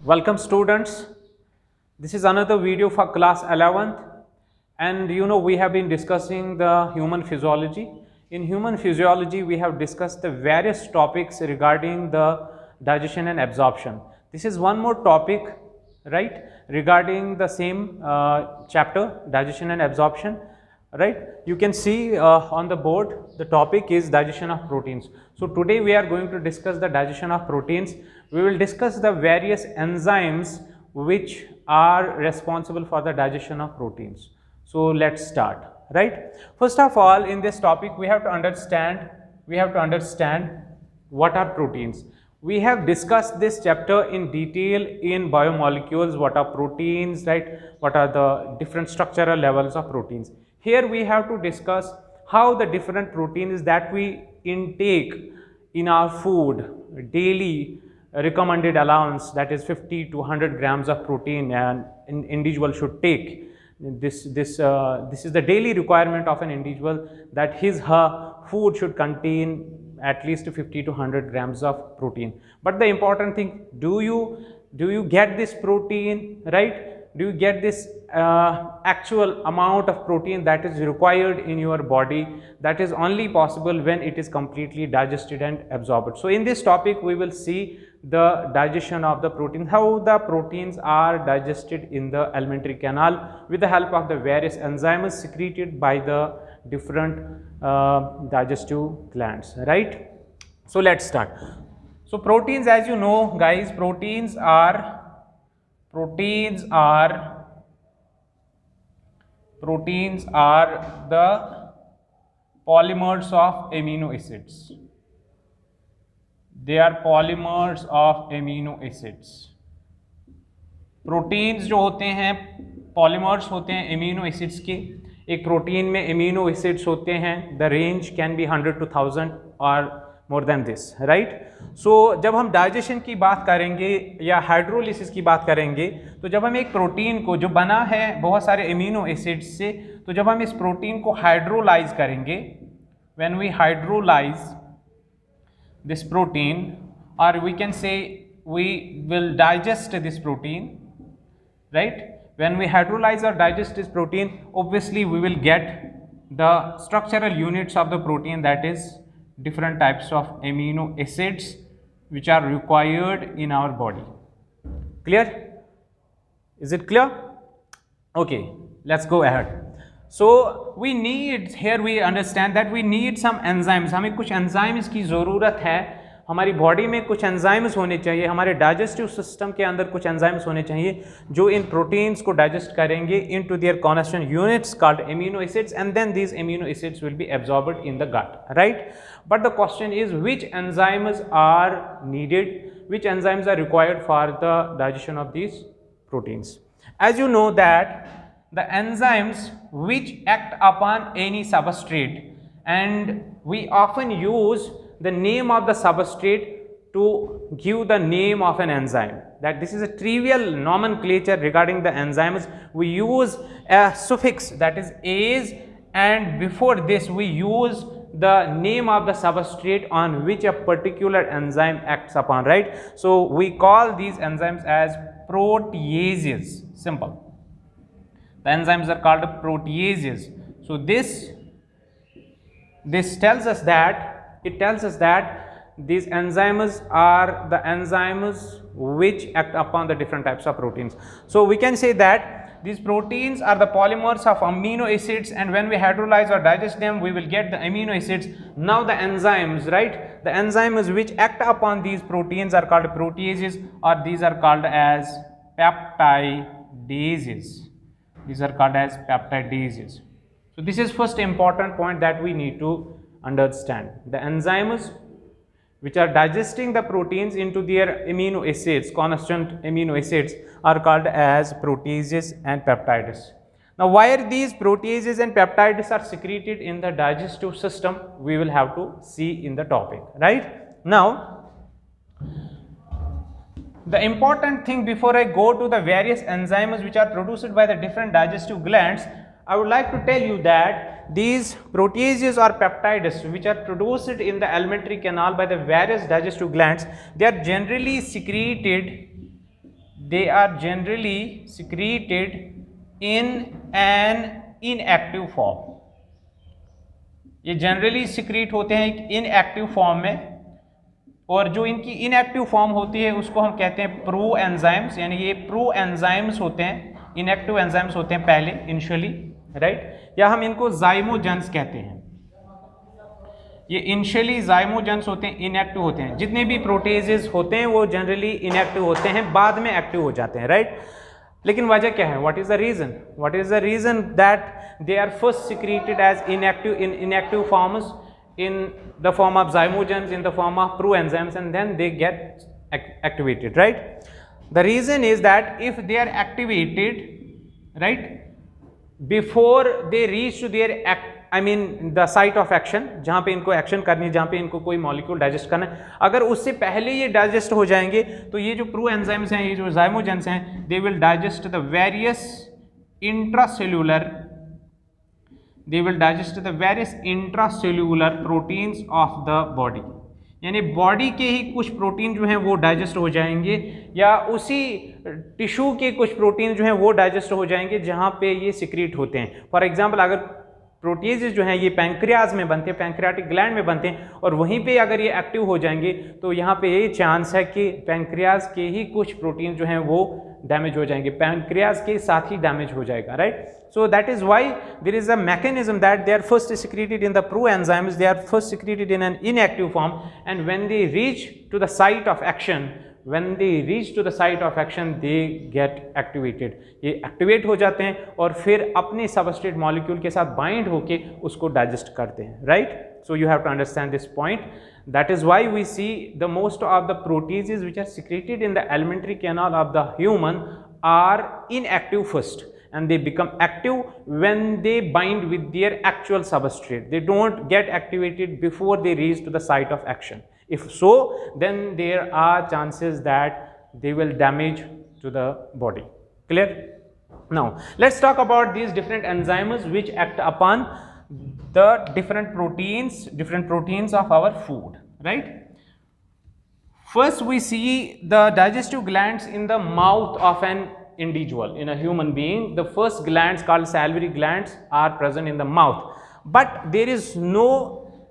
Welcome students. This is another video for class 11th, and we have been discussing the human physiology. In human physiology we have discussed the various topics regarding the digestion and absorption. This is one more topic, right, regarding the same chapter, digestion and absorption. Right, you can see on the board the topic is digestion of proteins. So today we are going to discuss the digestion of proteins. We will discuss the various enzymes which are responsible for the digestion of proteins. So let's start. Right, first of all, in this topic we have to understand what are proteins. We have discussed this chapter in detail in biomolecules, what are proteins, right, what are the different structural levels of proteins. Here we have to discuss how the different proteins that we intake in our food, daily recommended allowance, that is 50 to 100 grams of protein an individual should take. This is the daily requirement of an individual, that her food should contain at least 50 to 100 grams of protein. But the important thing, do you get this protein, right? Do you get this actual amount of protein that is required in your body? That is only possible when it is completely digested and absorbed. So in this topic we will see the digestion of the protein, how the proteins are digested in the alimentary canal with the help of the various enzymes secreted by the different digestive glands, right? So let's start. So proteins, as you know guys, proteins are the polymers of amino acids. They are polymers of amino acids. Proteins जो होते हैं polymers होते हैं amino acids के. एक protein में amino acids होते हैं, the range can be 100 to 1000 और मोर देन दिस, राइट. सो जब हम डाइजेशन की बात करेंगे या हाइड्रोलिसिस की बात करेंगे, तो जब हम एक प्रोटीन को जो बना है बहुत सारे एमिनो एसिड्स से, तो जब हम इस प्रोटीन को हाइड्रोलाइज करेंगे, when we hydrolyse this protein, or we can say we will digest this protein, right? When we hydrolyze or digest this protein, obviously we will get the structural units of the protein, that is different types of amino acids which are required in our body. Clear? Is it clear? Okay, let's go ahead. So we need, here we understand that we need some enzymes. हमें कुछ enzymes की ज़रूरत है. हमारी body में कुछ enzymes होने चाहिए, हमारे डाइजेस्टिव सिस्टम के अंदर कुछ enzymes होने चाहिए जो इन प्रोटीन्स को डाइजेस्ट करेंगे into their constituent units called amino acids, and then these amino acids will be absorbed in the gut, right? But the question is, which enzymes are needed, which enzymes are required for the digestion of these proteins? As you know that the enzymes which act upon any substrate, and we often use the name of the substrate to give the name of an enzyme, that this is a trivial nomenclature regarding the enzymes. We use a suffix, that is ase, and before this we use the name of the substrate on which a particular enzyme acts upon, right? So we call these enzymes as proteases. Simple. The enzymes are called proteases. So this tells us that these enzymes are the enzymes which act upon the different types of proteins. So we can say that these proteins are the polymers of amino acids, and when we hydrolyze or digest them, we will get the amino acids. Now the enzymes, right, the enzymes which act upon these proteins are called proteases, or these are called as peptidases. These are called as peptidases. So this is first important point that we need to understand. The enzymes which are digesting the proteins into their amino acids, constant amino acids, are called as proteases and peptides. Now why these proteases and peptides are secreted in the digestive system, we will have to see in the topic, right? Now the important thing, before I go to the various enzymes which are produced by the different digestive glands, I would like to tell you that these proteases or peptides which are produced in the alimentary canal by the various digestive glands, they are generally secreted they are generally secreted in an inactive form. ये generally secrete होते हैं एक inactive form में, और जो इनकी inactive form होती है उसको हम कहते हैं प्रो एंजाइम्स, यानी ये प्रो एंजाइम्स होते हैं, इनएक्टिव एंजाइम्स होते हैं पहले इनिशियली, राइट, या हम इनको जाइमोजेंस कहते हैं। ये इनिशियली जाइमोजेंस होते हैं, इनएक्टिव होते हैं। जितने भी प्रोटेजेस होते हैं वो जनरली इनएक्टिव होते हैं, बाद में एक्टिव हो जाते हैं, राइट। लेकिन वजह क्या है? What is the reason? What is the reason that they are first secreted as inactive in inactive forms in the form of zymogens, in the form of proenzymes, and then they get activated, right? The reason is that if they are activated, right, before they reach to their the site of action, जहाँ पे इनको action करनी है, जहाँ पे इनको कोई molecule digest करना है, अगर उससे पहले ये डाइजेस्ट हो जाएंगे तो ये जो प्रो एंजाइम्स हैं, ये जो जाइमोजेंस हैं, they will digest the various intracellular they will digest the various intracellular proteins of the body, यानी बॉडी के ही कुछ प्रोटीन जो हैं वो डाइजेस्ट हो जाएंगे, या उसी टिश्यू के कुछ प्रोटीन जो हैं वो डाइजेस्ट हो जाएंगे जहाँ पे ये सिक्रीट होते हैं। फॉर एग्जांपल, अगर प्रोटीजेस जो हैं ये पैंक्रियाज में बनते हैं, पैंक्रियाटिक ग्लैंड में बनते हैं, और वहीं पे अगर ये एक्टिव हो जाएंगे तो यहाँ पे ये चांस है कि पैंक्रियाज के ही कुछ प्रोटीन जो हैं वो डैमेज हो जाएंगे, पैंक्रियाज के साथ ही डैमेज हो जाएगा, right. So that is why there is a mechanism that they are first secreted in the proenzymes, they are first secreted in an inactive form, and when they reach to the site of action, they get activated. ये activate हो जाते हैं और फिर अपने substrate molecule के साथ bind होके उसको डाइजेस्ट करते हैं, right. So you have to understand this point. That is why we see the most of the proteases which are secreted in the alimentary canal of the human are inactive first, and they become active when they bind with their actual substrate. They don't get activated before they reach to the site of action. If so, then there are chances that they will damage to the body. Clear? Now let's talk about these different enzymes which act upon the different proteins of our food, right? First we see the digestive glands in the mouth of an individual. In a human being, the first glands called salivary glands are present in the mouth, but there is no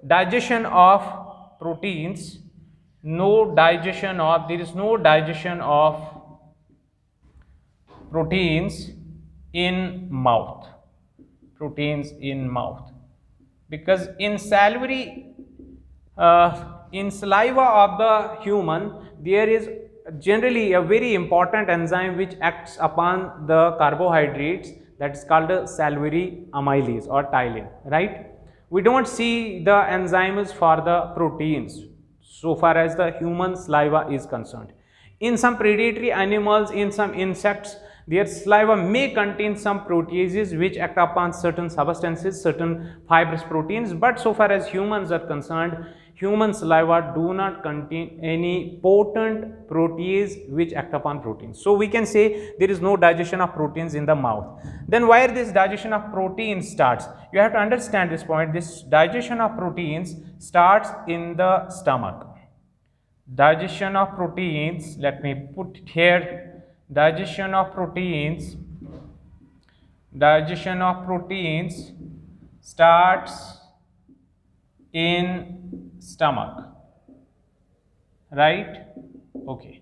digestion of proteins, there is no digestion of proteins in mouth, because in saliva of the human there is generally a very important enzyme which acts upon the carbohydrates, that is called salivary amylase or ptyalin, right? We don't see the enzymes for the proteins so far as the human saliva is concerned. In some predatory animals, in some insects, their saliva may contain some proteases which act upon certain substances, certain fibrous proteins, but so far as humans are concerned, human saliva do not contain any potent protease which act upon proteins. So we can say there is no digestion of proteins in the mouth. Then where this digestion of proteins starts? You have to understand this point. This digestion of proteins starts in the stomach. Digestion of proteins, let me put it here. Digestion of proteins starts in stomach, right? Okay.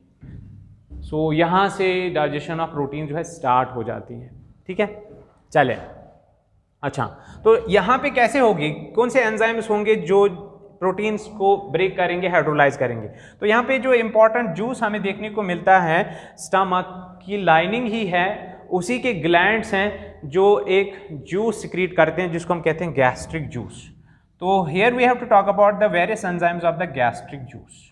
So यहाँ से digestion of protein जो है start हो जाती है, ठीक है। चले, अच्छा, तो यहाँ पे कैसे होगी, कौन से एंजाइम्स होंगे जो प्रोटीन्स को ब्रेक करेंगे, हाइड्रोलाइज करेंगे? तो यहाँ पे जो इंपॉर्टेंट जूस हमें देखने को मिलता है, स्टमक की लाइनिंग ही है, उसी के ग्लैंड्स हैं जो एक जूस सिक्रीट करते हैं जिसको हम कहते हैं गैस्ट्रिक जूस। तो here we have to talk about the various enzymes of the gastric juice.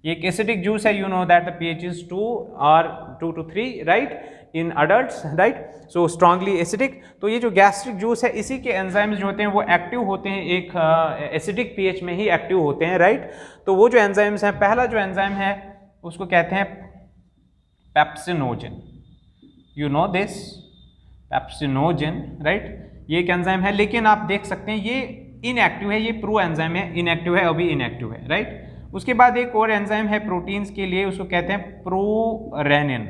ये एक एसिडिक जूस है, you know that the pH is 2 or 2 to 3, right, in adults, right, so strongly acidic. तो ये जो gastric juice है, इसी के enzymes जो होते हैं वो एक्टिव होते हैं, एक एसिडिक pH में ही एक्टिव होते हैं, राइट। तो वो जो एंजाइम्स हैं, पहला जो एंजाइम है उसको कहते हैं pepsinogen, you know this pepsinogen, right. ये एक एंजाइम है, लेकिन आप देख सकते हैं ये इनएक्टिव है, ये प्रो एंजाइम है, इनएक्टिव है, अभी इनएक्टिव है, राइट। उसके बाद एक और एंजाइम है प्रोटीन्स के लिए, उसको कहते हैं प्रोरेनिन,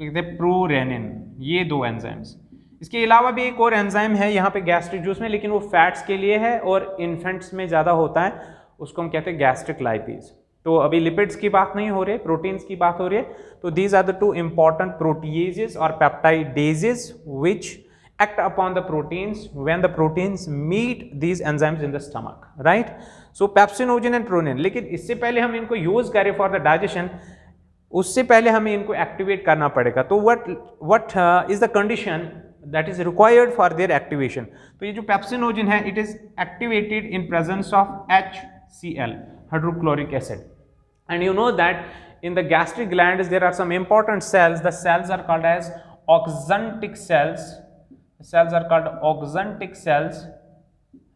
इसको कहते हैं प्रोरेनिन, ये दो एंजाइम्स। इसके अलावा भी एक और एंजाइम है यहाँ पे गैस्ट्रिक जूस में, लेकिन वो फैट्स के लिए है और इन्फेंट्स में ज़्यादा होता है, उसको हम कहते हैं गैस्ट्रिक लाइपेज। तो अभी लिपिड्स की बात नहीं हो रही है, प्रोटीन्स की बात हो रही है। तो these are the two important proteases और peptidases which act upon the proteins when the proteins meet these enzymes in the stomach, right? So pepsinogen and pronin, लेकिन इससे पहले हम इनको यूज करें फॉर द डाइजेशन, उससे पहले हमें इनको एक्टिवेट करना पड़ेगा। तो what is the condition that is required for their activation? तो ये जो पेप्सिनोजन है, it is activated in presence of HCl, hydrochloric acid, and you know that in the gastric glands there are some important cells. The cells are called as oxyntic cells. Cells are called oxyntic cells,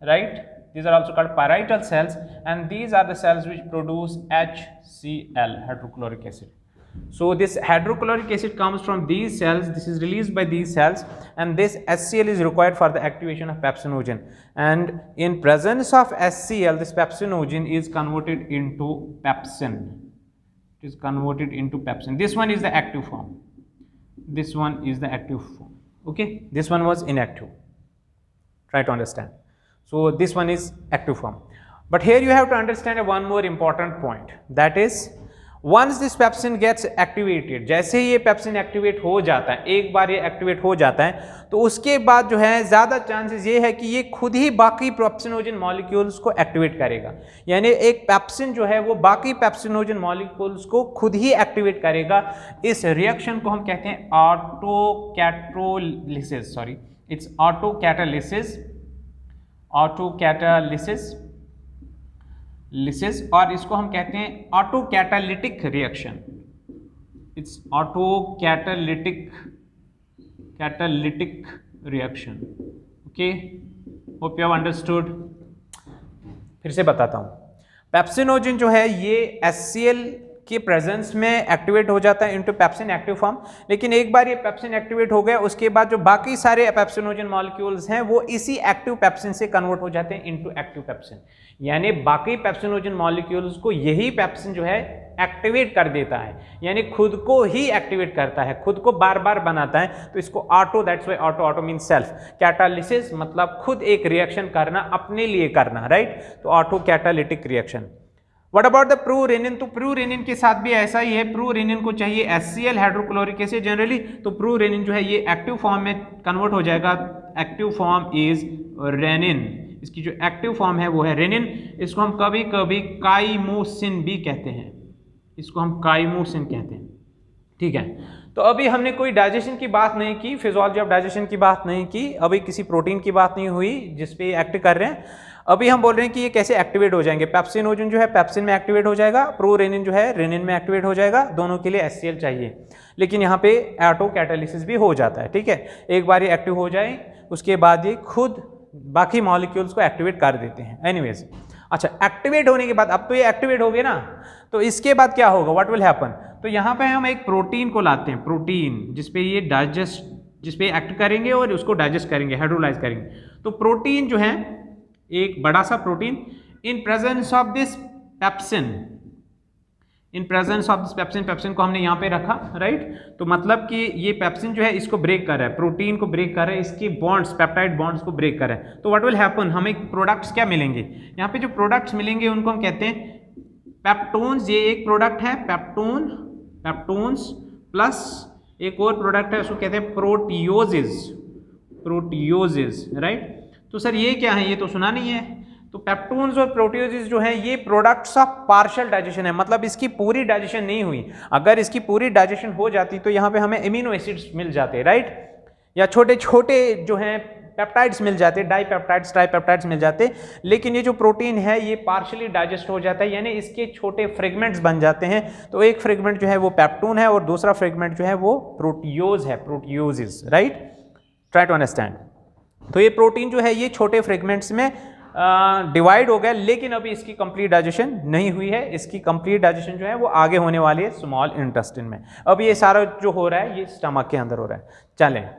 right? These are also called parietal cells, and these are the cells which produce HCl, hydrochloric acid. So this hydrochloric acid comes from these cells, this is released by these cells, and this HCl is required for the activation of pepsinogen. And in presence of HCl, this pepsinogen is converted into pepsin. It is converted into pepsin. This one is the active form. This one is the active form. Okay, this one was inactive. Try to understand. So this one is active form. But here you have to understand one more important point. That is, once this pepsin gets activated, जैसे ये pepsin activate हो जाता है, एक बार ये activate हो जाता है, तो उसके बाद जो है ज़्यादा चांसेस ये है कि ये खुद ही बाकी पेप्सिनोजन मॉलिक्यूल्स को एक्टिवेट करेगा। यानी एक पेप्सिन जो है वो बाकी पेप्सिनोजन मॉलिक्यूल्स को खुद ही एक्टिवेट करेगा। इस रिएक्शन को हम कहते हैं ऑटोकैटालिसिस, सॉरी, इट्स ऑटोकैटालिसिस, और इसको हम कहते हैं autocatalytic reaction. It's autocatalytic reaction. Okay, hope you have understood. फिर से बताता हूं, पेप्सिनोजन जो है ये HCl के प्रेजेंस में एक्टिवेट हो जाता है इनटू पेप्सिन एक्टिव फॉर्म, लेकिन एक बार ये पेप्सिन एक्टिवेट हो गया, उसके बाद जो बाकी सारे पेप्सिनोजन मॉलिक्यूल्स हैं वो इसी एक्टिव पेप्सिन से कन्वर्ट हो जाते हैं इनटू एक्टिव पेप्सिन। यानी बाकी पेप्सिनोजन मॉलिक्यूल्स को यही पेप्सिन जो है एक्टिवेट कर देता है, यानी खुद को ही एक्टिवेट करता है, खुद को बार बार बनाता है। तो इसको auto, that's why auto mean self, catalysis मतलब खुद एक रिएक्शन करना, अपने लिए करना, राइट? तो auto catalytic reaction. What about the prorenin? तो प्रोरेनिन के साथ भी ऐसा ही है, प्रोरेनिन को चाहिए HCl, हाइड्रोक्लोरिक एसिड जनरली, तो प्रोरेनिन जो है ये एक्टिव फॉर्म में कन्वर्ट हो जाएगा। एक्टिव फॉर्म इज रेनिन, इसकी जो एक्टिव फॉर्म है वो है रेनिन। इसको हम कभी कभी काइमोसिन भी कहते हैं, इसको हम काइमोसिन कहते हैं, ठीक है। तो अभी हमने कोई डाइजेशन की बात नहीं की, फिजियोलॉजी ऑफ डाइजेशन की बात नहीं की, अभी किसी प्रोटीन की बात नहीं हुई जिसपे एक्ट कर रहे हैं। अभी हम बोल रहे हैं कि ये कैसे एक्टिवेट हो जाएंगे। पेप्सिनोजन जो है पेप्सिन में एक्टिवेट हो जाएगा, प्रोरेनिन जो है रेनिन में एक्टिवेट हो जाएगा, दोनों के लिए HCl चाहिए, लेकिन यहाँ पे ऑटो कैटालिसिस भी हो जाता है, ठीक है। एक बार ये एक्टिव हो जाए उसके बाद ये खुद बाकी मॉलिक्यूल्स को एक्टिवेट कर देते हैं। एनीवेज, अच्छा, एक्टिवेट होने के बाद, अब तो ये एक्टिवेट हो गए ना, तो इसके बाद क्या होगा, व्हाट विल हैपन? तो यहाँ पे हम एक प्रोटीन को लाते हैं, प्रोटीन जिसपे ये डाइजेस्ट, जिसपे एक्ट करेंगे और उसको डाइजेस्ट करेंगे, हाइड्रोलाइज करेंगे। तो प्रोटीन जो है एक बड़ा सा protein, in presence of this pepsin, in presence of this pepsin, pepsin को हमने यहाँ पे रखा, राइट? तो मतलब कि ये पेप्सिन जो है इसको ब्रेक कर रहा है, प्रोटीन को ब्रेक कर रहा है, इसके बॉन्ड्स, पेप्टाइड बॉन्ड्स को ब्रेक कर रहा है। तो व्हाट विल हैपन, हमें प्रोडक्ट्स क्या मिलेंगे? यहाँ पे जो प्रोडक्ट्स मिलेंगे उनको हम कहते हैं पेप्टोन्स। ये एक प्रोडक्ट है पेप्टोन्स, प्लस एक और प्रोडक्ट है उसको कहते हैं प्रोटियोजेस, राइट? तो सर ये क्या है, ये तो सुना नहीं है। तो पेप्टोन्स और प्रोटियोजेस जो है ये प्रोडक्ट्स ऑफ पार्शियल डाइजेशन है, मतलब इसकी पूरी डाइजेशन नहीं हुई। अगर इसकी पूरी डाइजेशन हो जाती तो यहाँ पे हमें एमिनो एसिड्स मिल जाते, राइट? या छोटे छोटे जो हैं पेप्टाइड्स मिल जाते, डाइपेप्टाइड्स, ट्राइपेप्टाइड्स मिल जाते। लेकिन ये जो प्रोटीन है ये पार्शियली डाइजेस्ट हो जाता है, यानी इसके छोटे फ्रेगमेंट्स बन जाते हैं। तो एक फ्रेगमेंट जो है वो पेप्टोन है और दूसरा फ्रेगमेंट जो है वो प्रोटियोज है, proteases, right? Try to understand. तो ये प्रोटीन जो है ये छोटे फ्रेगमेंट्स में डिवाइड हो गया, लेकिन अभी इसकी कंप्लीट डाइजेशन नहीं हुई है। इसकी कंप्लीट डाइजेशन जो है वो आगे होने वाली है स्मॉल इंटेस्टाइन में। अब ये सारा जो हो रहा है ये स्टमक के अंदर हो रहा है। चलें,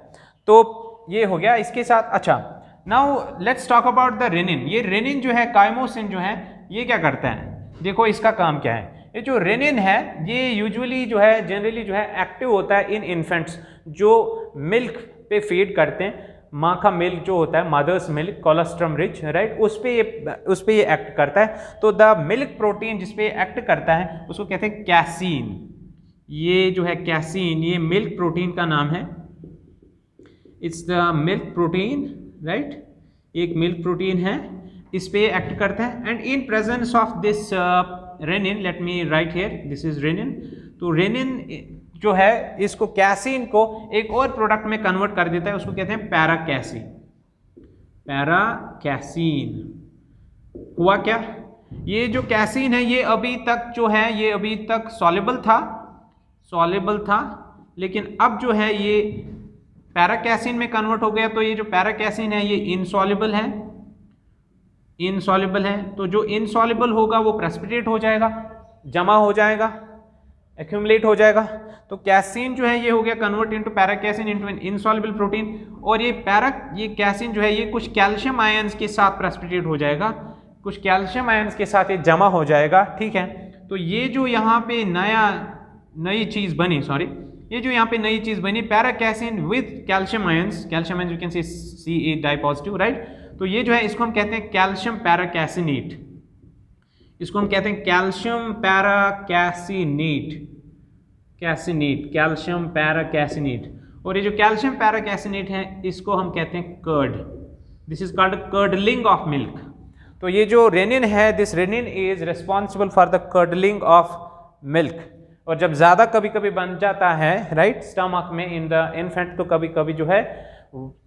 तो ये हो गया इसके साथ। अच्छा, now let's talk about the renin. ये रेनिन जो है, काइमोसिन जो है, ये क्या करता है? देखो इसका काम क्या है। ये जो रेनिन है ये यूजुअली जो है जनरली जो है एक्टिव होता है इन इन्फेंट्स जो मिल्क पे फीड करते हैं। माँ का मिल्क जो होता है, mother's milk, colostrum rich, right, उस पे ये एक्ट करता है। तो द मिल्क प्रोटीन जिस पे एक्ट करता है उसको कहते हैं कैसीन। ये जो है कैसीन, ये मिल्क प्रोटीन का नाम है। It's the milk protein, right, एक मिल्क प्रोटीन है, इस पे एक्ट करता है। And in presence of this renin, let me write here, this is renin. तो रेनिन जो है इसको कैसीन को एक और प्रोडक्ट में कन्वर्ट कर देता है, उसको कहते हैं पैराकैसीन। पैराकैसीन हुआ क्या, ये जो कैसीन है ये अभी तक जो है ये अभी तक सॉल्युबल था, लेकिन अब जो है ये पैराकैसीन में कन्वर्ट हो गया। तो ये जो पैराकैसीन है ये इनसॉल्युबल है। तो जो इनसॉल्युबल होगा वो प्रेसिपिटेट हो जाएगा, जमा हो जाएगा, एक्यूमुलेट हो जाएगा। तो कैसीन जो है ये हो गया convert into paracasein into an insoluble protein. और ये कैसीन जो है ये कुछ कैल्शियम आयंस के साथ प्रेसिपिटेट हो जाएगा, कुछ कैल्शियम आयंस के साथ ये जमा हो जाएगा, ठीक है। तो ये जो यहाँ पे नई चीज बनी, ये जो यहाँ पे नई चीज बनी paracasein with calcium ions, you can see a di positive, right. तो ये जो है इसको हम कहते हैं कैल्शियम पैराकैसिनेट, इसको हम कहते हैं कैल्शियम पैराकैसिनेट। और ये जो कैल्शियम पैराकैसिनेट है इसको हम कहते हैं curd. This is called curdling of milk. तो ये जो रेनिन है, this renin is responsible for the curdling of milk. और जब ज़्यादा कभी कभी बन जाता है, राइट, स्टमक में इन द इन्फेंट, तो कभी कभी जो है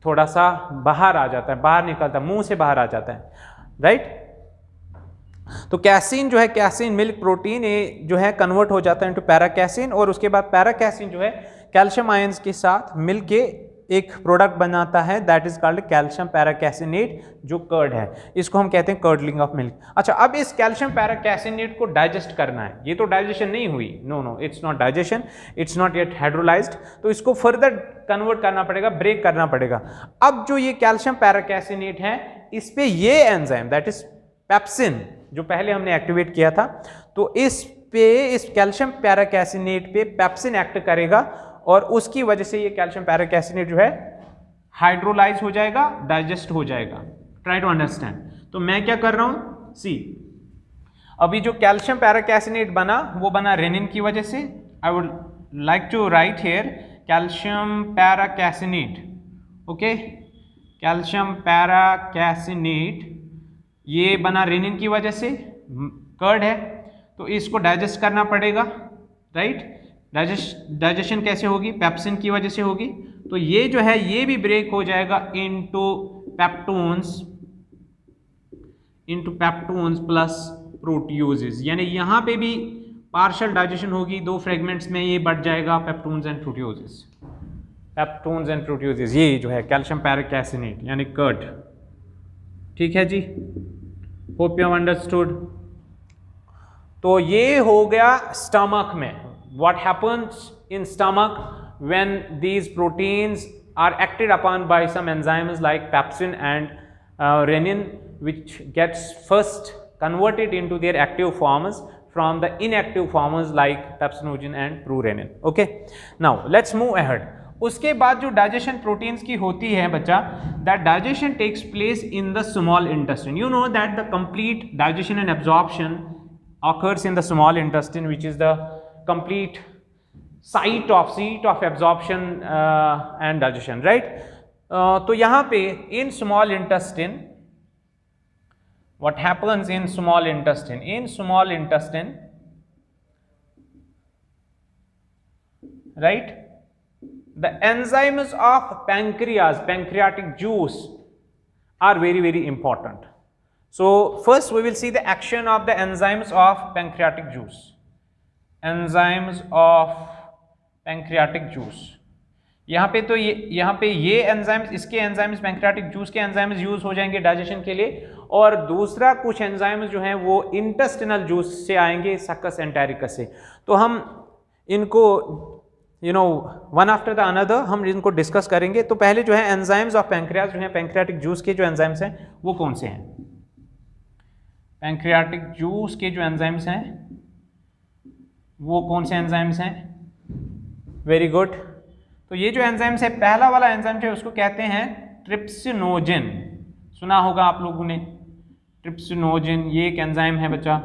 थोड़ा सा बाहर आ जाता है, बाहर निकलता है, मुंह से बाहर आ जाता है, राइट। तो कैसीन जो है, कैसीन मिल्क प्रोटीन, ये जो है कन्वर्ट हो जाता है इनटू पैराकैसीन। और उसके बाद पैराकैसीन जो है कैल्शियम आयंस के साथ मिलके एक प्रोडक्ट बनाता है, दैट इज कॉल्ड कैल्शियम पैराकैसिनेट, जो कर्ड है, इसको हम कहते हैं कर्डलिंग ऑफ मिल्क। अच्छा, अब इस कैल्शियम पैराकैसिनेट को डाइजेस्ट करना है। ये तो डाइजेशन नहीं हुई, no, it's not digestion, it's not yet hydrolysed. तो इसको फर्दर कन्वर्ट करना पड़ेगा, ब्रेक करना पड़ेगा। अब जो ये कैल्शियम पैराकैसिनेट है, इस पे ये एंजाइम दैट इज पेप्सिन जो पहले हमने एक्टिवेट किया था, तो इस कैल्शियम पैराकैसिनेट पे पेप्सिन एक्ट करेगा और उसकी वजह से ये कैल्शियम पैराकैसिनेट जो है हाइड्रोलाइज हो जाएगा, डाइजेस्ट हो जाएगा। Try to understand. तो मैं क्या कर रहा हूं, सी, अभी जो कैल्शियम पैराकैसिनेट बना वो बना रेनिन की वजह से। I would like to write here calcium paracaseinate, okay, calcium paracaseinate ये बना रेनिन की वजह से, कर्ड है, तो इसको डाइजेस्ट करना पड़ेगा, राइट। डाइजेशन कैसे होगी, पेप्सिन की वजह से होगी। तो ये जो है ये भी ब्रेक हो जाएगा इनटू पेप्टोन्स प्लस प्रोटियोजेस, यानी यहाँ पे भी पार्शियल डाइजेशन होगी, दो फ्रेगमेंट्स में ये बढ़ जाएगा पेप्टोन्स एंड प्रोटियोजेस। ये जो है कैल्शियम पैराकैसिनेट यानी कर्ड, ठीक है जी, होप यू हैव अंडरस्टूड। तो ये हो गया स्टमक में। What happens in stomach when these proteins are acted upon by some enzymes like pepsin and renin, which gets first converted into their active forms from the inactive forms like pepsinogen and prurenin. Okay, now let's move ahead. उसके बाद जो digestion proteins की होती है बच्चा, that digestion takes place in the small intestine. You know that the complete digestion and absorption occurs in the small intestine, which is the complete seat of absorption and digestion, right? तो यहाँ पे in small intestine, what happens in small intestine? In small intestine, right, the enzymes of pancreatic juice are very, very important. So first we will see the action of the enzymes of pancreatic juice. Enzymes of pancreatic juice. यहाँ पे ये enzymes, इसके enzymes, pancreatic juice के enzymes use हो जाएंगे digestion के लिए। और दूसरा कुछ एंजाइम्स जो हैं वो इंटेस्टिनल जूस से आएंगे, सक्कस एंटेरिकस से। तो हम इनको वन आफ्टर द अनदर हम इनको डिस्कस करेंगे। तो पहले जो है एंजाइम्स ऑफ पैंक्रियास जो है, पैंक्रियाटिक जूस के जो एंजाइम्स हैं वो कौन से हैं? पैंक्रियाटिक जूस के जो एंजाइम्स हैं वो कौन से एंजाइम्स हैं? Very good. तो ये जो एंजाइम्स है, पहला वाला एंजाइम है उसको कहते हैं ट्रिप्सिनोजन, सुना होगा आप लोगों ने ट्रिप्सिनोजन, ये एक एंजाइम है बच्चा।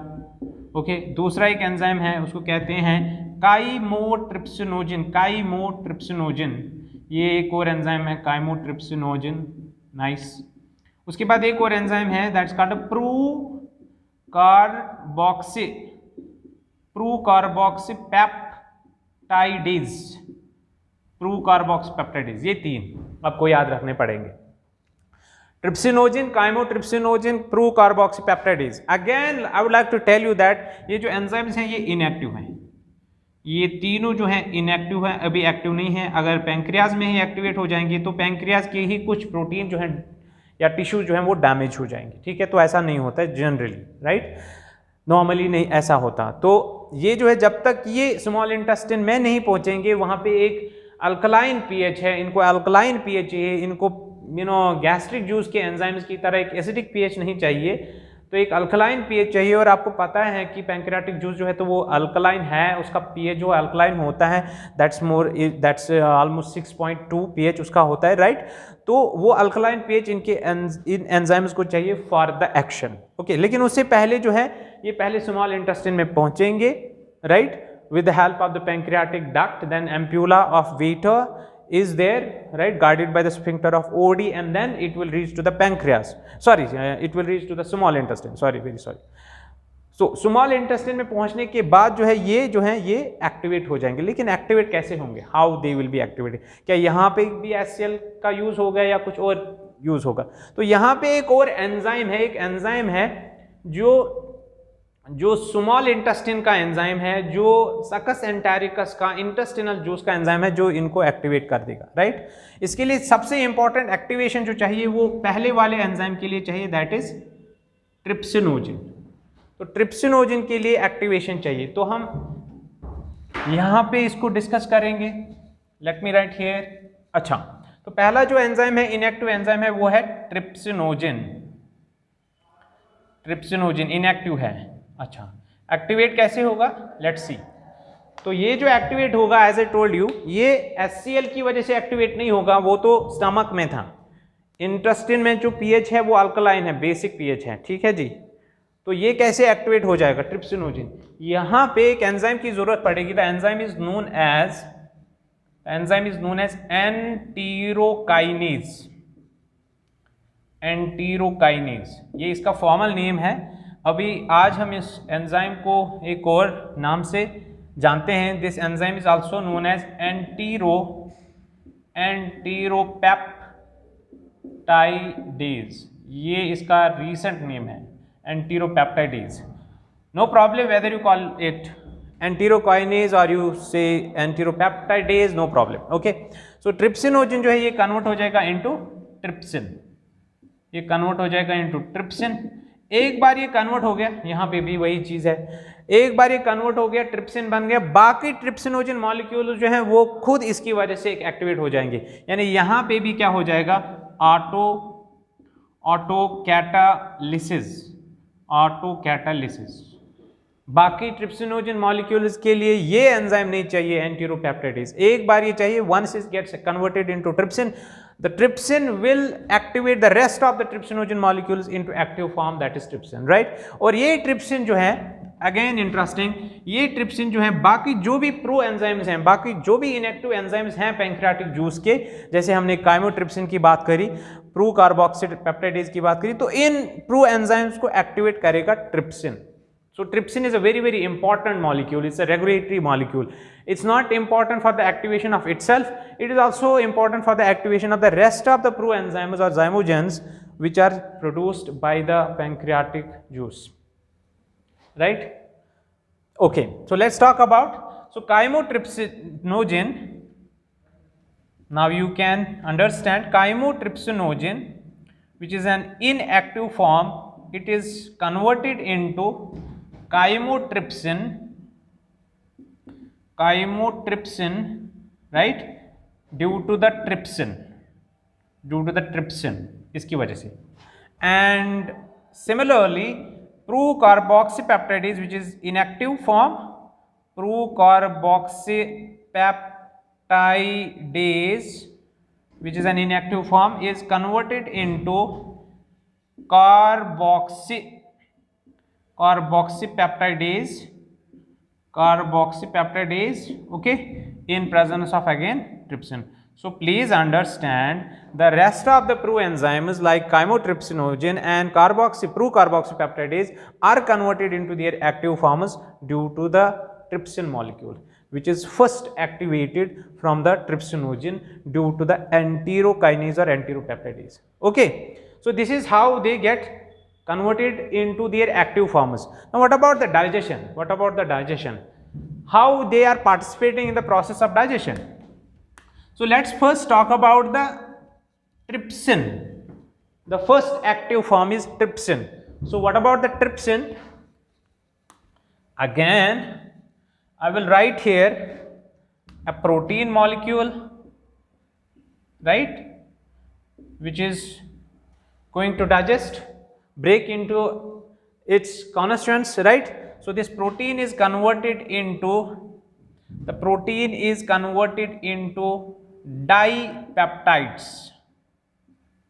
ओके, दूसरा एक एंजाइम है उसको कहते हैं काइमोट्रिप्सिनोजन, काइमोट्रिप्सिनोजन, ये एक और एंजाइम है काइमोट्रिप्सिनोजन। नाइस। उसके बाद एक और एंजाइम है दैट्स कॉल्ड प्रूकार्बोक्सीपेप्टाइडेज, प्रूकार्बोक्सीपेप्टाइडेज, ये तीन आपको याद रखने पड़ेंगे। Trypsinogen, chymotrypsinogen, procarboxypeptidase. Again I would like to tell you that ये जो एंजाइम्स हैं ये इनएक्टिव हैं, ये तीनों जो हैं इनएक्टिव हैं, अभी एक्टिव नहीं है। अगर पैंक्रियाज में ही एक्टिवेट हो जाएंगे तो पैंक्रियाज के ही कुछ प्रोटीन जो है या टिश्यू जो है वो डैमेज हो जाएंगे, ठीक है। तो ऐसा नहीं होता है जनरली, राइट, नॉर्मली नहीं ऐसा होता। तो ये जो है जब तक ये स्मॉल इंटेस्टाइन में नहीं पहुंचेंगे, वहां पे एक अल्कलाइन पीएच है, इनको अल्कलाइन पीएच चाहिए, इनको गैस्ट्रिक जूस के एंजाइम्स की तरह एक एसिडिक पीएच नहीं चाहिए, तो एक अल्कलाइन पीएच चाहिए। और आपको पता है कि पैंक्रियाटिक जूस जो है तो वो अल्कलाइन है, उसका पीएच जो अल्कलाइन होता है दैट्स ऑलमोस्ट 6.2 पीएच उसका होता है, राइट। तो वो अल्कलाइन पीएच इन एंजाइम्स को चाहिए फॉर द एक्शन। ओके, लेकिन उससे पहले जो है ये पहले स्मॉल इंटेस्टाइन में पहुंचेंगे, right, with the help of the pancreatic duct, then ampulla of Vater is there, right, guarded by the sphincter of OD, and then it will reach to the pancreas, sorry, it will reach to the small intestine, sorry, very sorry. So small intestine में पहुंचने के बाद जो है ये activate हो जाएंगे। लेकिन एक्टिवेट कैसे होंगे, how they will be activated? क्या यहाँ पे भी HCl का यूज होगा या कुछ और यूज होगा? तो यहाँ पे एक और एंजाइम है, एक एंजाइम है जो स्मॉल इंटेस्टाइन का एंजाइम है, जो सकस एंटेरिकस का इंटेस्टिनल जूस का एंजाइम है, जो इनको एक्टिवेट कर देगा, राइट। इसके लिए सबसे इंपॉर्टेंट एक्टिवेशन जो चाहिए वो पहले वाले एंजाइम के लिए चाहिए, दैट इज ट्रिप्सिनोजन। तो ट्रिप्सिनोजन के लिए एक्टिवेशन चाहिए, तो हम यहां पे इसको डिस्कस करेंगे। Late me write here. अच्छा, तो पहला जो एंजाइम है, इनएक्टिव एंजाइम है, वो है ट्रिप्सिनोजन। ट्रिप्सिनोजन इनएक्टिव है। अच्छा, एक्टिवेट कैसे होगा, लेट्स सी। तो ये जो एक्टिवेट होगा, एज ए टोल्ड यू, ये HCl की वजह से एक्टिवेट नहीं होगा, वो तो स्टमक में था। इंटेस्टाइन में जो पीएच है वो अल्कलाइन है, बेसिक पीएच है, ठीक है जी। तो ये कैसे एक्टिवेट हो जाएगा ट्रिप्सिनोजन? यहां पे एक एंजाइम की जरूरत पड़ेगी। The enzyme is known as enterokinase. Enterokinase ये इसका फॉर्मल नेम है। अभी आज हम इस एंजाइम को एक और नाम से जानते हैं। This enzyme is also known as enteropeptidase. ये इसका रीसेंट नेम है, enteropeptidase. No problem whether you call it enterokinase और you say enteropeptidase, no problem. Okay, so trypsinogen जो है ये कन्वर्ट हो जाएगा इनटू ट्रिप्सिन, ये कन्वर्ट हो जाएगा इनटू ट्रिप्सिन। एक बार ये कन्वर्ट हो गया, यहां पे भी वही चीज है, एक बार ये कन्वर्ट हो गया, ट्रिप्सिन बन गया, बाकी ट्रिप्सिनोजन मॉलिक्यूल जो है वो खुद इसकी वजह से एक्टिवेट हो जाएंगे। यानी यहां पे भी क्या हो जाएगा, ऑटोकैटालिसिस। बाकी ट्रिप्सिनोजन मॉलिक्यूल्स के लिए ये एंजाइम नहीं चाहिए एंटीरोपेप्टाइडेज, एक बार ये चाहिए। Once it gets converted into trypsin, the trypsin will activate the rest of the trypsinogen molecules into active form, that is trypsin, right। और ये trypsin जो है, अगेन इंटरेस्टिंग, ये trypsin जो है बाकी जो भी प्रो एंजाइम्स हैं, बाकी जो भी इनएक्टिव एंजाइम्स हैं पैंक्रियाटिक जूस के, जैसे हमने काइमोट्रिप्सिन की बात करी, प्रो कार्बोक्सीपेप्टाइडेज की बात करी, तो इन प्रो एंजाइम्स को एक्टिवेट करेगा trypsin। So trypsin is a very, very important molecule. It's a regulatory molecule. It's not important for the activation of itself. It is also important for the activation of the rest of the proenzymes or zymogens which are produced by the pancreatic juice. Right? Okay. So let's talk about, so chymotrypsinogen. Now you can understand chymotrypsinogen, which is an inactive form. It is converted into chymotrypsin, right, due to the trypsin, इसकी वजह से। And similarly, procarboxypeptidase, which is inactive form, procarboxypeptidase, which is an inactive form, is converted into carboxypeptidase, okay, in presence of again trypsin. So please understand the rest of the proenzymes like chymotrypsinogen and procarboxypeptidase are converted into their active forms due to the trypsin molecule, which is first activated from the trypsinogen due to the enterokinase or enteropeptidase. Okay, so this is how they get converted into their active forms. Now what about the digestion? How they are participating in the process of digestion? So let's first talk about the trypsin. The first active form is trypsin. So what about the trypsin? Again, I will write here a protein molecule, right, which is going to digest, break into its constituents, right? So this protein is converted into dipeptides.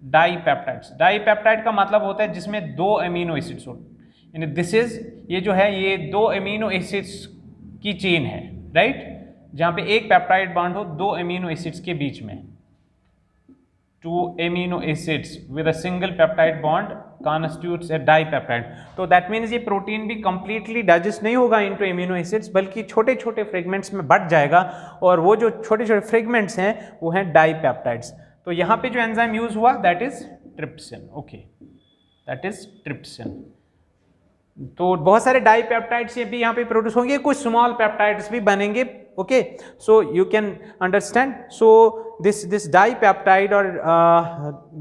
Dipeptide का मतलब होता है जिसमें 2 amino acids हो, यानी this is, ये जो है ये 2 अमीनो एसिड्स की चेन है, राइट, जहां पे एक पेप्टाइड बॉन्ड हो 2 अमीनो एसिड्स के बीच में, 2 amino acids with a single peptide bond constitutes a dipeptide. तो that means ये प्रोटीन भी completely digest नहीं होगा into amino acids, बल्कि छोटे छोटे फ्रेगमेंट्स में बट जाएगा, और वो जो छोटे छोटे फ्रेगमेंट्स हैं वो हैं डाइपेप्टाइड्स. तो यहाँ पे जो एंजाइम यूज हुआ that is trypsin. Okay, that is trypsin. तो बहुत सारे डाइपेप्टाइड्स ये भी यहाँ पे प्रोड्यूस होंगे, कुछ स्मॉल पेप्टाइड्स भी बनेंगे. Okay, so you can understand. So this dipeptide or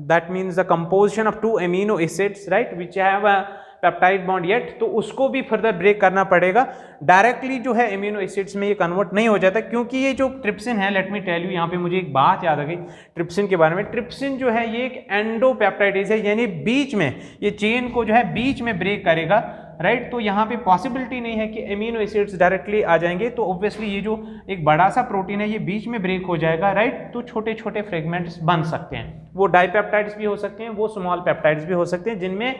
that means the composition of 2 amino acids, right, which have a peptide bond yet, तो उसको भी फर्दर ब्रेक करना पड़ेगा. डायरेक्टली जो है एमिनो एसिड्स में ये कन्वर्ट नहीं हो जाता, क्योंकि ये जो ट्रिप्सिन है, लेट मी टेल यू, यहाँ पे मुझे एक बात याद आ गई ट्रिप्सिन के बारे में. ट्रिप्सिन जो है ये एक एंडोपेप्टाइडेज है, यानी बीच में ये चेन को जो है बीच में ब्रेक करेगा, राइट. तो यहाँ पे पॉसिबिलिटी नहीं है कि एमिनो एसिड्स डायरेक्टली आ जाएंगे, तो ऑब्वियसली ये जो एक बड़ा सा प्रोटीन है ये बीच में ब्रेक हो जाएगा, राइट. तो छोटे छोटे फ्रेगमेंट्स बन सकते हैं, वो डाइपेप्टाइड्स भी हो सकते हैं, वो स्मॉल पेप्टाइड्स भी हो सकते हैं, जिनमें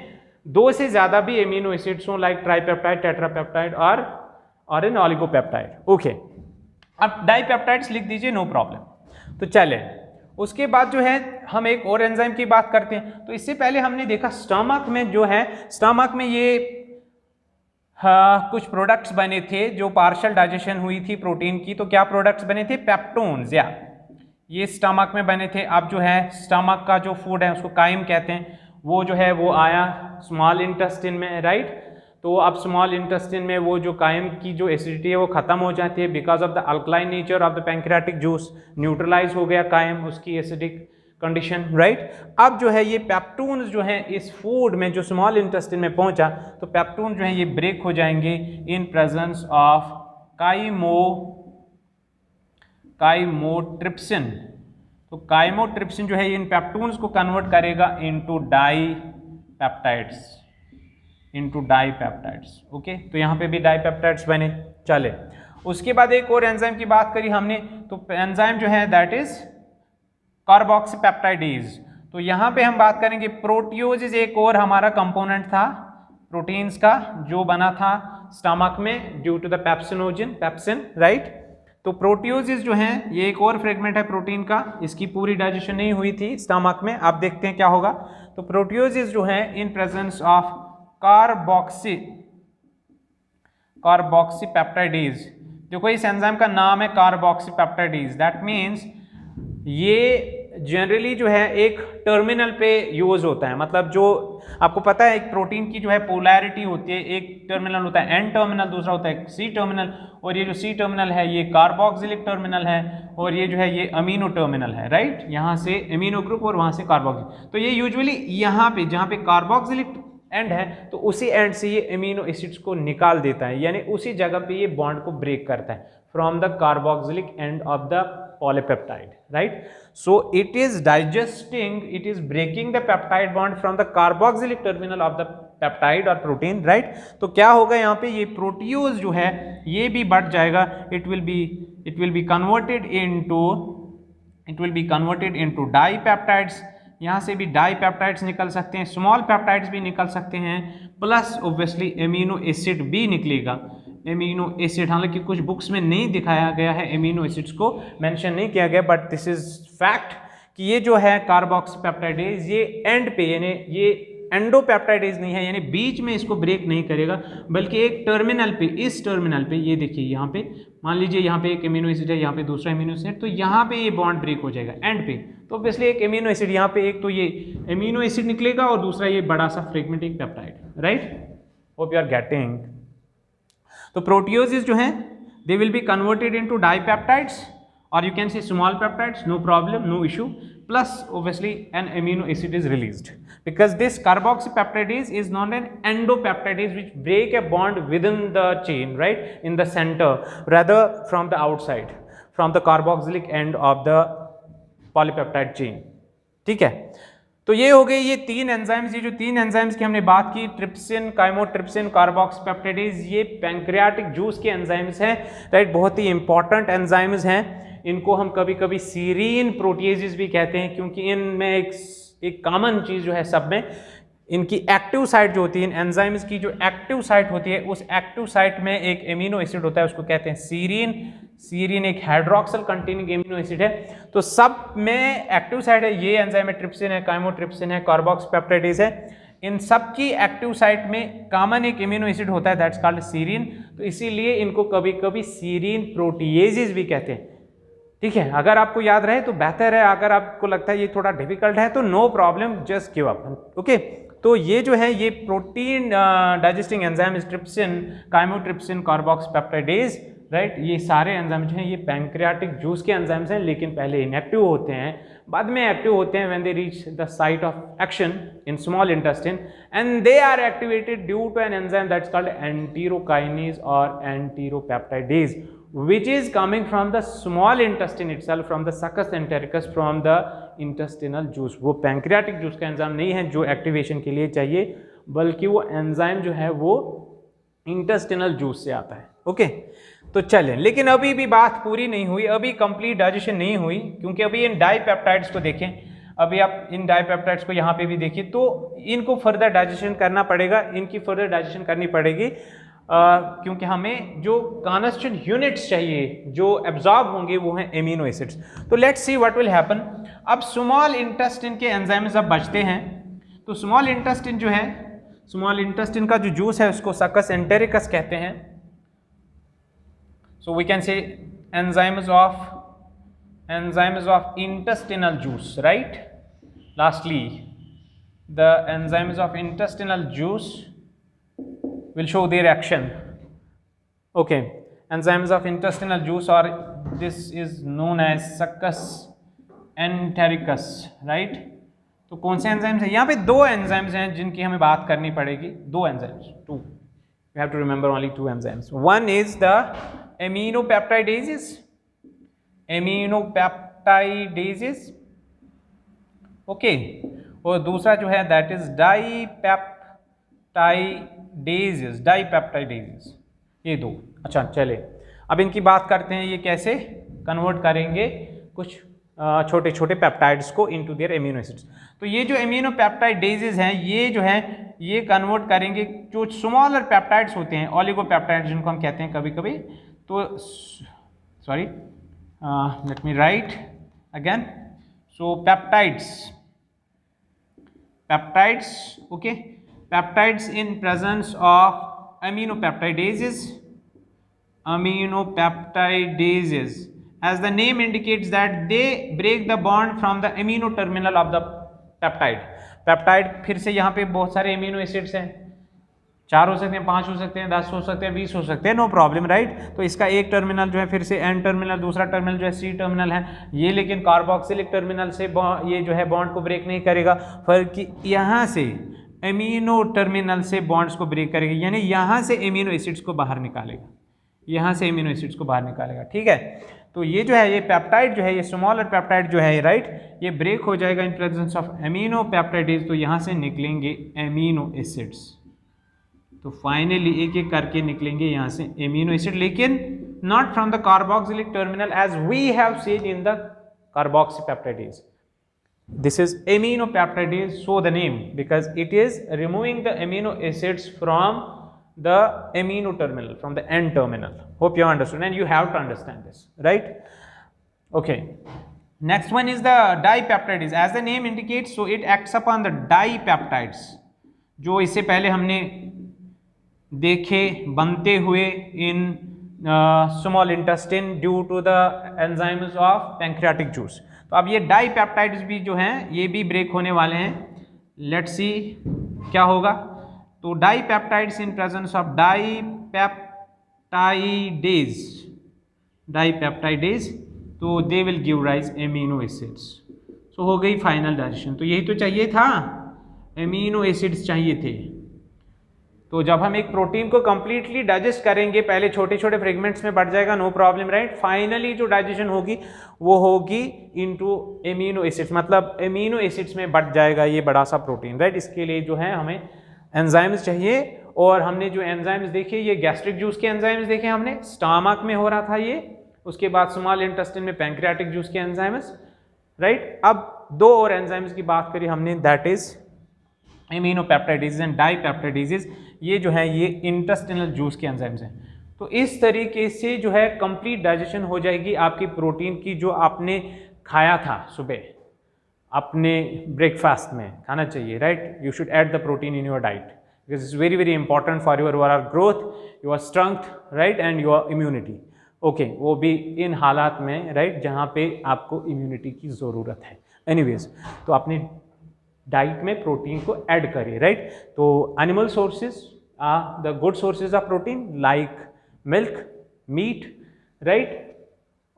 2 से ज्यादा भी एमिनो एसिड्स हो, लाइक ट्राइपेप्टाइड, टेट्रापेप्टाइड और एन ऑलिगोपेप्टाइड. ओके, अब डाइपेप्टाइड्स लिख दीजिए, नो प्रॉब्लम. तो चले उसके बाद जो है हम एक और एंजाइम की बात करते हैं. तो इससे पहले हमने देखा स्टमक में जो है, स्टमक में ये कुछ प्रोडक्ट्स बने थे जो पार्शियल डाइजेशन हुई थी प्रोटीन की. तो क्या प्रोडक्ट्स बने थे? पेप्टोन्स, या ये स्टमक में बने थे. अब जो है स्टमक का जो फूड है उसको काइम कहते हैं, वो जो है वो आया स्मॉल इंटेस्टिन में, राइट. तो अब स्मॉल इंटेस्टिन में वो जो काइम की जो एसिडिटी है वो खत्म हो जाती है because of the alkaline nature of the pancreatic juice. Neutralise हो गया काइम, उसकी एसिडिक कंडीशन, राइट. अब जो है ये पेप्टून्स जो है इस फूड में जो स्मॉल इंटेस्टिन में पहुंचा, तो पेप्टून जो है ये ब्रेक हो जाएंगे इन प्रेजेंस ऑफ काइमोट्रिप्सिन. तो काइमोट्रिप्सिन जो है इन पेप्टून्स को कन्वर्ट करेगा इनटू डाइपेप्टाइड्स. ओके, तो यहाँ पे भी डाइपेप्टाइड्स बने. चले उसके बाद एक और एंजाइम की बात करी हमने, तो एंजाइम जो है दैट इज कार्बोक्सीपेप्टाइडेज. तो यहाँ पे हम बात करेंगे प्रोटियोजेज, एक और हमारा कंपोनेंट था प्रोटीन्स का जो बना था स्टमक में due to the pepsin, right. तो प्रोटियोजेज जो हैं ये एक और फ्रेगमेंट है प्रोटीन का, इसकी पूरी डाइजेशन नहीं हुई थी स्टमक में. आप देखते हैं क्या होगा. तो प्रोटियोजेज जो है इन प्रेजेंस ऑफ कार्बोक्सीपेप्टाइडेज. देखो इस एंजाइम का नाम है कार्बोक्सीपेप्टाइडेज. दैट मीन्स ये जनरली जो है एक टर्मिनल पे यूज होता है. मतलब जो आपको पता है एक प्रोटीन की जो है पोलैरिटी होती है, एक टर्मिनल होता है एन टर्मिनल, दूसरा होता है सी टर्मिनल, और ये जो सी टर्मिनल है ये कार्बोक्सिलिक टर्मिनल है, और ये जो है ये अमीनो टर्मिनल है, राइट. यहाँ से अमीनो ग्रुप और वहाँ से कार्बोक्सिलिक. तो ये यूजुअली यहाँ पे जहाँ पे कार्बोक्सिलिक एंड है तो उसी एंड से ये अमीनो एसिड्स को निकाल देता है, यानी उसी जगह पे ये बॉन्ड को ब्रेक करता है from the carboxylic end of the polypeptide, right. So it is breaking the peptide bond from the carboxylic terminal of the peptide और प्रोटीन, राइट। तो क्या होगा यहाँ पे, ये प्रोटियोज जो है ये भी बढ़ जाएगा, it will be converted into dipeptides. यहाँ से भी डाईपेप्टाइड्स निकल सकते हैं, स्मॉल पेप्टाइड्स भी निकल सकते हैं, प्लस ऑब्वियसली एमिनो एसिड भी निकलेगा। एमिनो एसिड, हालांकि कुछ बुक्स में नहीं दिखाया गया है, एमिनो एसिड्स को मेंशन नहीं किया गया, बट दिस इज फैक्ट कि ये जो है कार्बोक्सीपेप्टाइडेज ये एंड पे, यानी ये एंडोपेप्टाइडेज नहीं है, यानी बीच में इसको ब्रेक नहीं करेगा, बल्कि एक टर्मिनल पे, इस टर्मिनल पे, ये देखिए यहाँ पे मान लीजिए यहाँ पे एक एमिनो एसिड है, यहाँ पे दूसरा एमिनो एसिड, तो यहाँ पे ये बॉन्ड ब्रेक हो जाएगा एंड पे। तो ऑब्वियसली एक एमिनो एसिड यहाँ पे, एक तो ये एमिनो एसिड निकलेगा और दूसरा ये बड़ा सा fragmented peptide, right. Hope you are getting. तो प्रोटियोजेज जो हैं they will be converted into dipeptides और you can say small peptides, no problem, no issue, plus obviously an amino acid is released because this carboxypeptidase is not an endopeptidase which break a bond within the chain, right, in the center, rather from the outside, from the carboxylic end of the polypeptide chain, ठीक है। तो ये हो गए ये तीन enzymes, ये जो तीन एंजाइम्स की हमने बात की, ट्रिप्सिन, काइमोट्रिप्सिन, कार्बोक्सीपेप्टाइडेज, ये पैंक्रियाटिक जूस के एंजाइम्स हैं, राइट, बहुत ही इंपॉर्टेंट एंजाइम्स हैं। इनको हम कभी कभी सीरीन प्रोटीएजेस भी कहते हैं, क्योंकि इनमें एक कॉमन चीज़ जो है सब में, इनकी एक्टिव साइट जो होती है, इन एंजाइम्स की जो एक्टिव साइट होती है, उस एक्टिव साइट में एक एमिनो एसिड होता है, उसको कहते हैं सीरीन। सीरीन एक हाइड्रोक्सिल कंटेनिंग एमिनो एसिड है। तो सब में एक्टिव साइट है, ये एंजाइम है, ट्रिप्सिन है, काइमोट्रिप्सिन है, कार्बोक्सीपेप्टाइडेज है, इन सब की एक्टिव साइट में कॉमन एक एमिनो एसिड होता है, दैट्स कॉल्ड सीरीन। तो इसीलिए इनको कभी कभी सीरीन प्रोटीएजेस भी कहते हैं, ठीक है। अगर आपको याद रहे तो बेहतर है, अगर आपको लगता है ये थोड़ा डिफिकल्ट है तो no problem, just give up, okay. तो ये जो है ये protein digesting enzyme trypsin, chymotrypsin, carboxypeptidase, right, ये सारे एंजाइम जो हैं ये पैंक्रियाटिक जूस के एंजाइम्स हैं, लेकिन पहले इनएक्टिव होते हैं, बाद में एक्टिव होते हैं when they reach the site of action in small intestine and they are activated due to an enzyme that's called enterokinase और enteropeptidase, which is coming from the small intestine itself, from the succus entericus, from the intestinal juice। वो pancreatic juice का enzyme नहीं है जो activation के लिए चाहिए, बल्कि वो एंजाइम जो है वो इंटेस्टिनल जूस से आता है, ओके। तो चलें, लेकिन अभी भी बात पूरी नहीं हुई, अभी कंप्लीट डाइजेशन नहीं हुई, क्योंकि अभी इन डाईपेप्टाइड्स को देखें, अभी आप इन डाईपेप्टाइड्स को यहाँ पे भी देखिए, तो इनको फर्दर डाइजेशन करना पड़ेगा, इनकी फर्दर डाइजेशन करनी पड़ेगी, क्योंकि हमें जो कॉन्स्टिट्यूएंट यूनिट्स चाहिए जो एब्जॉर्ब होंगे वो हैं एमिनो एसिड्स। तो let's see what will happen. अब स्मॉल इंटेस्टिन के एंजाइम्स अब बचते हैं, तो स्मॉल इंटेस्टिन जो है, स्मॉल इंटेस्टिन का जो जूस है उसको सकस एंटेरिकस कहते हैं। So we can say enzymes of intestinal juice, right. Lastly the enzymes of intestinal juice will show their action, okay, enzymes of intestinal juice, or this is known as succus entericus, right। तो कौन से enzymes हैं यहाँ पे? दो enzymes हैं जिनकी हमें बात करनी पड़ेगी, दो enzymes, two, you have to remember only two enzymes। one is the aminopeptidases, okay, और दूसरा जो है that is डाईपेप्टाइडेजेस, ये दो। अच्छा चले, अब इनकी बात करते हैं, ये कैसे कन्वर्ट करेंगे कुछ छोटे छोटे पेप्टाइड्स को इनटू देयर एमिनो एसिड्स। तो ये जो एमिनो पेप्टाइडेजेस हैं ये जो है ये कन्वर्ट करेंगे जो स्मॉलर पेप्टाइड्स होते हैं, ओलिगोपेप्टाइड्स जिनको हम कहते हैं कभी कभी, तो sorry late me right again. So peptides, okay, peptides in presence of aminopeptidases, as the name indicates that they break the bond from the amino terminal of the peptide। Peptide फिर से यहाँ पे बहुत सारे एमिनो एसिड्स हैं, 4 हो सकते हैं, 5 हो सकते हैं, 10 हो सकते हैं, 20 हो सकते हैं, नो प्रॉब्लम, राइट। तो इसका एक टर्मिनल जो है फिर से एन टर्मिनल, दूसरा टर्मिनल जो है सी टर्मिनल है, ये लेकिन कार्बोक्सिलिक टर्मिनल से ये जो है बॉन्ड को ब्रेक नहीं करेगा, बल्कि यहाँ से एमिनो टर्मिनल से बॉन्ड्स को ब्रेक करेगा, यानी यहाँ से एमिनो एसिड्स को बाहर निकालेगा, यहाँ से एमिनो एसिड्स को बाहर निकालेगा, ठीक है। तो ये जो है ये पेप्टाइड जो है, ये स्मॉलर पेप्टाइड जो है, राइट, ये ब्रेक हो जाएगा इन प्रेजेंस ऑफ एमिनो पेप्टाइडेज, तो यहाँ से निकलेंगे एमिनो एसिड्स, तो फाइनली एक एक करके निकलेंगे यहाँ से एमिनो एसिड, लेकिन not from the carboxylic terminal as we have seen in the carboxypeptidase. This is aminopeptidase, so the name, because it is removing the amino acids from the amino terminal, from the N terminal. Hope you understood, and you have to understand this, right? Okay. Next one is the dipeptidase. As the name indicates, so it acts upon the dipeptides, जो इससे पहले हमने देखे बनते हुए in small intestine due to the enzymes of pancreatic juice. तो अब ये डाईपेप्टाइड्स भी जो हैं ये भी ब्रेक होने वाले हैं. लेट्स सी क्या होगा. तो डाईपेप्टाइड्स इन प्रेजेंस ऑफ डाईपेप्टाइडेज तो they will give rise amino acids. So हो गई फाइनल डाइजेशन. तो यही तो चाहिए था, एमिनो एसिड्स चाहिए थे. तो जब हम एक प्रोटीन को कंप्लीटली डाइजेस्ट करेंगे, पहले छोटे छोटे फ्रेगमेंट्स में बढ़ जाएगा, नो प्रॉब्लम, राइट. फाइनली जो डाइजेशन होगी वो होगी इनटू एमिनो एसिड्स, मतलब एमिनो एसिड्स में बढ़ जाएगा ये बड़ा सा प्रोटीन, राइट. इसके लिए जो है हमें एंजाइम्स चाहिए, और हमने जो एंजाइम्स देखे ये गैस्ट्रिक जूस के एंजाइम्स देखे हमने, स्टमक में हो रहा था ये, उसके बाद स्मॉल इंटेस्टाइन में पैंक्रियाटिक जूस के एंजाइम्स, राइट. अब दो और एंजाइम्स की बात करी हमने, दैट इज एमिनोपेप्टाइडेज एंड डाईपेप्टाइडेज. ये जो है ये इंटेस्टिनल जूस के एंजाइम्स हैं. तो इस तरीके से जो है कंप्लीट डाइजेशन हो जाएगी आपकी प्रोटीन की, जो आपने खाया था सुबह अपने ब्रेकफास्ट में खाना चाहिए, right. You should add the protein in your diet because it's very very important for your growth, your strength, right, and your immunity. Okay, वो भी इन हालात में, राइट, जहाँ पे आपको इम्यूनिटी की ज़रूरत है. एनीवेज, तो आपने डाइट में प्रोटीन को ऐड करिए, राइट. तो animal sources are the good sources of protein like milk, meat, right.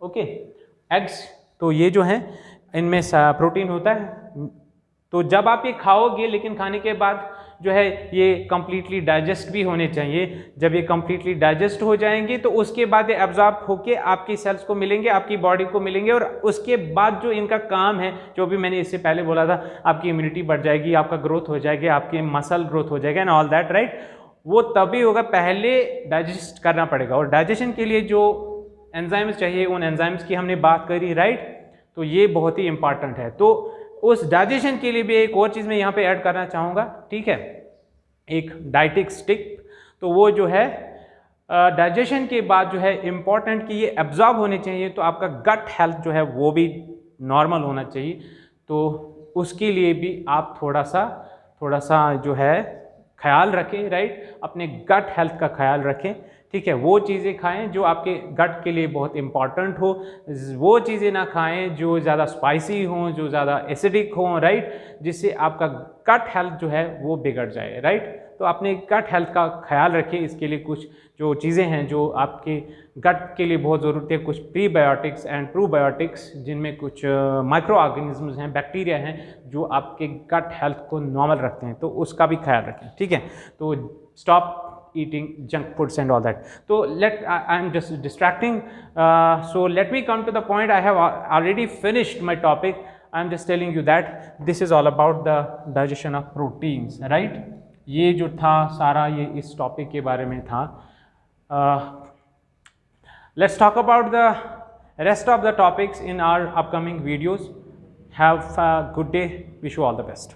Okay, eggs, तो ये जो है इनमें प्रोटीन होता है. तो जब आप ये खाओगे, लेकिन खाने के बाद जो है ये कंप्लीटली डाइजेस्ट भी होने चाहिए. जब ये कंप्लीटली डाइजेस्ट हो जाएंगे तो उसके बाद ये एब्जॉर्ब होके आपकी सेल्स को मिलेंगे, आपकी बॉडी को मिलेंगे, और उसके बाद जो इनका काम है, जो भी मैंने इससे पहले बोला था, आपकी इम्यूनिटी बढ़ जाएगी, आपका ग्रोथ हो जाएगी, आपके मसल ग्रोथ हो जाएगा एंड ऑल दैट, राइट. वो तभी होगा, पहले डाइजेस्ट करना पड़ेगा, और डाइजेशन के लिए जो एंजाइम्स चाहिए उन एंजाइम्स की हमने बात करी, राइट. तो ये बहुत ही इंपॉर्टेंट है. तो उस डाइजेशन के लिए भी एक और चीज़ मैं यहाँ पे ऐड करना चाहूँगा, ठीक है, एक डाइटिक स्टिक. तो वो जो है डाइजेशन के बाद जो है इम्पॉर्टेंट कि ये एब्जॉर्ब होने चाहिए, तो आपका गट हेल्थ जो है वो भी नॉर्मल होना चाहिए. तो उसके लिए भी आप थोड़ा सा जो है ख्याल रखें, राइट, अपने गट हेल्थ का ख्याल रखें, ठीक है. वो चीज़ें खाएं जो आपके गट के लिए बहुत इंपॉर्टेंट हो, वो चीज़ें ना खाएं जो ज़्यादा स्पाइसी हों, जो ज़्यादा एसिडिक हों, राइट, जिससे आपका गट हेल्थ जो है वो बिगड़ जाए, राइट. तो अपने गट हेल्थ का ख्याल रखें. इसके लिए कुछ जो चीज़ें हैं जो आपके गट के लिए बहुत ज़रूरत है, कुछ प्रीबायोटिक्स एंड प्रोबायोटिक्स, जिनमें कुछ माइक्रो ऑर्गेनिजम्स हैं, बैक्टीरिया हैं, जो आपके गट हेल्थ को नॉर्मल रखते हैं, तो उसका भी ख्याल रखें, ठीक है. तो stop eating junk foods and all that. So I'm just distracting, so let me come to the point. I have already finished my topic. I'm just telling you that this is all about the digestion of proteins, right. ये जो था सारा ये इस topic के बारे में था. Let's talk about the rest of the topics in our upcoming videos. Have a good day. Wish you all the best.